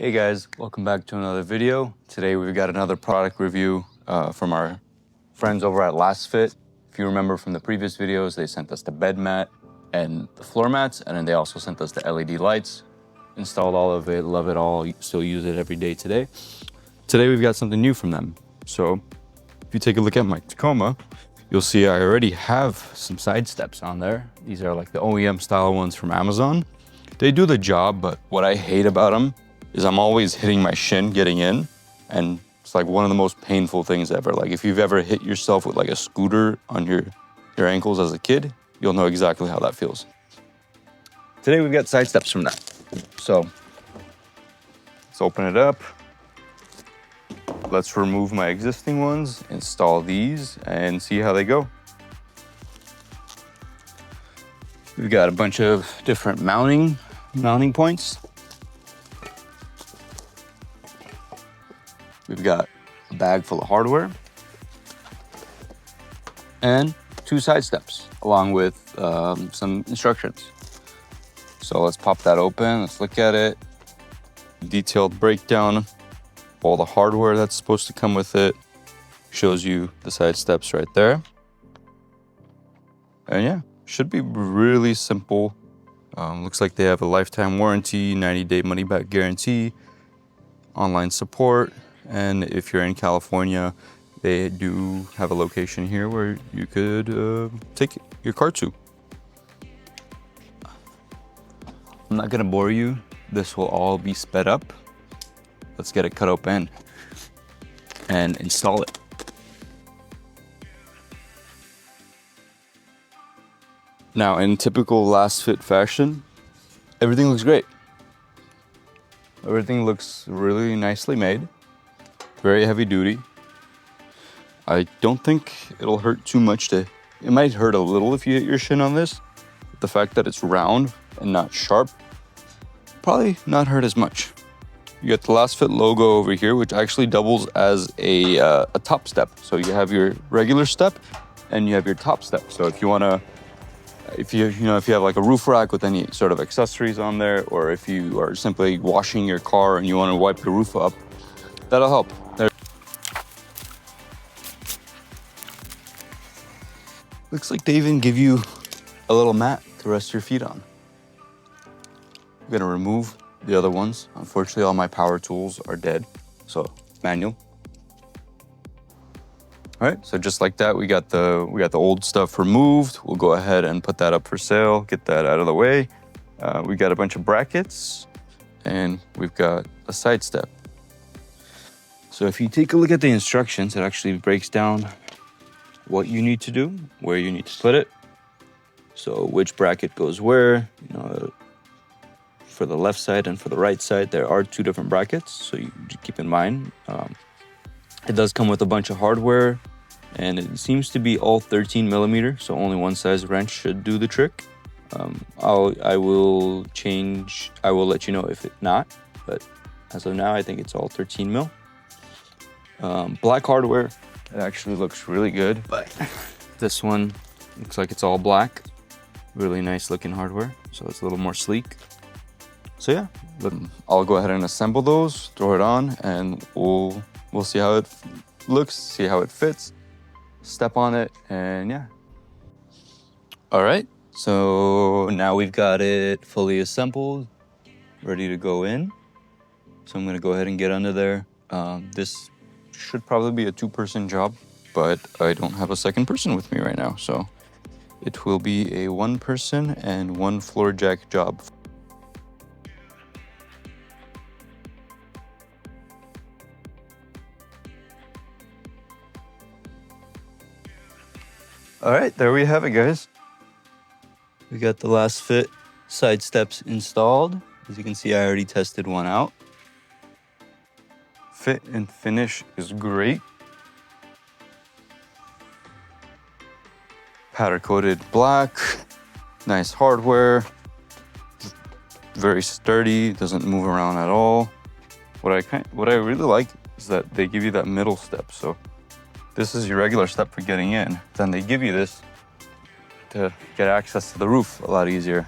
Hey guys, welcome back to another video. Today we've got another product review from our friends over at LASFIT. If you remember from the previous videos, they sent us the bed mat and the floor mats, and then they also sent us the LED lights. Installed all of it, love it all, still use it every day today. Today we've got something new from them. So if you take a look at my Tacoma, you'll see I already have some side steps on there. These are like the OEM style ones from Amazon. They do the job, but what I hate about them is I'm always hitting my shin getting in, and it's like one of the most painful things ever. Like if you've ever hit yourself with like a scooter on your ankles as a kid, you'll know exactly how that feels. Today we've got side steps from that. So let's open it up. Let's remove my existing ones, install these, and see how they go. We've got a bunch of different mounting points. We've got a bag full of hardware and 2 side steps along with some instructions. So let's pop that open, let's look at it. Detailed breakdown, all the hardware that's supposed to come with it. Shows you the side steps right there. And yeah, should be really simple. Looks like they have a lifetime warranty, 90-day money-back guarantee, online support. And if you're in California, they do have a location here where you could take your car to. I'm not gonna bore you. This will all be sped up. Let's get it cut open and install it. Now, in typical LASFIT fashion, everything looks great. Everything looks really nicely made. Very heavy duty. I don't think it'll hurt too much it might hurt a little if you hit your shin on this. But the fact that it's round and not sharp, probably not hurt as much. You got the LASFIT logo over here, which actually doubles as a top step. So you have your regular step and you have your top step. So if you wanna, if you have like a roof rack with any sort of accessories on there, or if you are simply washing your car and you wanna wipe the roof up, that'll help. Looks like they even give you a little mat to rest your feet on. I'm gonna remove the other ones. Unfortunately, all my power tools are dead, so manual. All right, so just like that, we got the old stuff removed. We'll go ahead and put that up for sale, get that out of the way. We got a bunch of brackets, and we've got a side step. So if you take a look at the instructions, it actually breaks down what you need to do, where you need to put it. So which bracket goes where, for the left side and for the right side, there are 2 different brackets. So you keep in mind, it does come with a bunch of hardware, and it seems to be all 13 millimeter. So only one size wrench should do the trick. I will let you know if it's not, but as of now, I think it's all 13 mil. Black hardware, it actually looks really good, but this one looks like it's all black. Really nice looking hardware, so it's a little more sleek. So yeah, I'll go ahead and assemble those, throw it on, and we'll see how it looks, see how it fits, step on it, and yeah. All right, so now we've got it fully assembled, ready to go in. So I'm gonna go ahead and get under there. This should probably be a 2-person job, but I don't have a second person with me right now, so it will be a 1-person and 1 floor jack job. All right, there we have it, guys. We got the LASFIT side steps installed. As you can see, I already tested one out. Fit and finish is great. Powder coated black, nice hardware, very sturdy, doesn't move around at all. What I really like is that they give you that middle step. So this is your regular step for getting in. Then they give you this to get access to the roof a lot easier.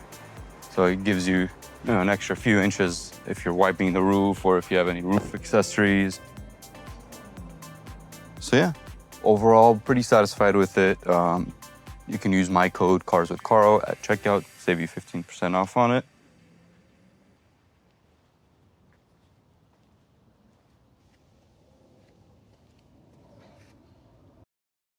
So it gives you, an extra few inches if you're wiping the roof or if you have any roof accessories. So yeah, overall, pretty satisfied with it. You can use my code CarsWithCaro at checkout, save you 15% off on it.